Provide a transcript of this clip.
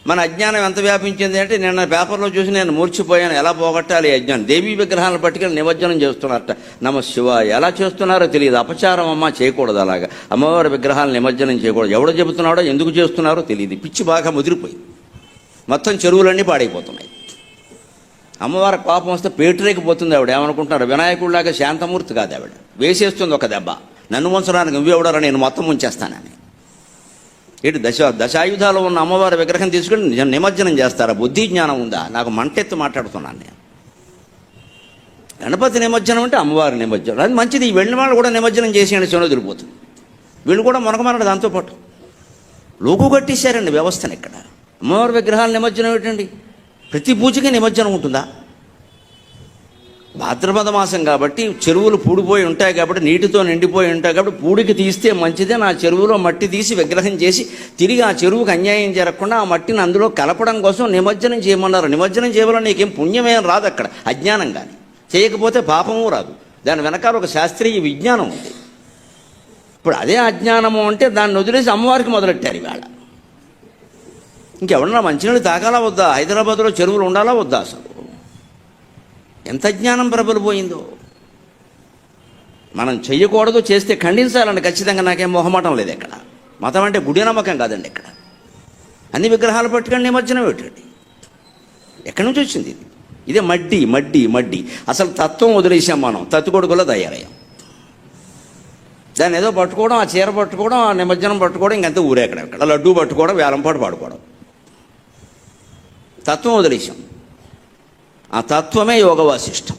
మన అజ్ఞానం ఎంత వ్యాపించింది అంటే, నిన్న పేపర్లో చూసి నేను మూర్చిపోయాను. ఎలా పోగొట్టాలి అజ్ఞానం? దేవీ విగ్రహాలను పట్టుకెళ్ళి నిమజ్జనం చేస్తున్నారట. నమ శివాయ. ఎలా చేస్తున్నారో తెలియదు. అపచారం అమ్మ, చేయకూడదు అలాగా. అమ్మవారి విగ్రహాలను నిమజ్జనం చేయకూడదు. ఎవడో చెబుతున్నాడో, ఎందుకు చేస్తున్నారో తెలియదు. పిచ్చి బాగా ముదిరిపోయింది. మొత్తం చెరువులన్నీ పాడైపోతున్నాయి. అమ్మవారి కోపం వస్తే పేటరేకిపోతుంది ఆవిడ. ఏమనుకుంటున్నారు? వినాయకుడిలాగా శాంతమూర్తి కాదు ఆవిడ. వేసేస్తుంది ఒక దెబ్బ. నన్ను ముంచడానికి నువ్వెవడరా, నేను మొత్తం ముంచేస్తానని. ఏంటి దశాయుధాలు ఉన్న అమ్మవారి విగ్రహం తీసుకుని నిమజ్జనం చేస్తారా? బుద్ధి జ్ఞానం ఉందా? నాకు మంటెత్తి మాట్లాడుతున్నాను నేను. గణపతి నిమజ్జనం అంటే అమ్మవారి నిమజ్జనం, అది మంచిది. ఈ వెళ్ళిన వాళ్ళు కూడా నిమజ్జనం చేసేయండి, చెవులో తిరిగిపోతుంది. వీళ్ళు కూడా మనకమన్నాడు. దాంతోపాటు లోకు కట్టేశారండి వ్యవస్థను. ఇక్కడ అమ్మవారి విగ్రహాలు నిమజ్జనం ఏంటండి? ప్రతి పూజకి నిమజ్జనం ఉంటుందా? భాద్రపద మాసం కాబట్టి చెరువులు పూడిపోయి ఉంటాయి, కాబట్టి నీటితో నిండిపోయి ఉంటాయి, కాబట్టి పూడికి తీస్తే మంచిదే. నా చెరువులో మట్టి తీసి విగ్రహం చేసి తిరిగి ఆ చెరువుకు అన్యాయం జరగకుండా ఆ మట్టిని అందులో కలపడం కోసం నిమజ్జనం చేయమన్నారు. నిమజ్జనం చేయవల్ల నీకేం పుణ్యమేం రాదు అక్కడ, అజ్ఞానం కానీ. చేయకపోతే పాపము రాదు. దాని వెనకాల ఒక శాస్త్రీయ విజ్ఞానం ఉంది. ఇప్పుడు అదే అజ్ఞానము అంటే దాన్ని వదిలేసి అమ్మవారికి మొదలెట్టారు ఇవాళ. ఇంకెవరన్నా మంచినీళ్ళు తాగాలా వద్దా? హైదరాబాద్లో చెరువులు ఉండాలా వద్దా? అసలు ఎంత జ్ఞానం ప్రబలిపోయిందో. మనం చెయ్యకూడదు, చేస్తే ఖండించాలండి ఖచ్చితంగా. నాకేం మొహమాటం లేదు. ఇక్కడ మతం అంటే గుడి నమ్మకం కాదండి. ఇక్కడ అన్ని విగ్రహాలు పట్టుకొని నిమజ్జనం పెట్టండి. ఎక్కడి నుంచి వచ్చింది ఇది? ఇదే మడ్డి మడ్డి మడ్డి. అసలు తత్వం వదిలేసాం మనం, తత్తుకొడుకులో తయారయ్యాం. దాన్ని ఏదో పట్టుకోవడం, ఆ చీర పట్టుకోవడం, ఆ నిమజ్జనం పట్టుకోవడం, ఇంకంతా ఊరేక్కడ. ఇక్కడ లడ్డూ పట్టుకోవడం, వేలంపాటు పాడుకోవడం. తత్వం వదిలేసాం. ఆ తత్వమే యోగ వాసిష్టం.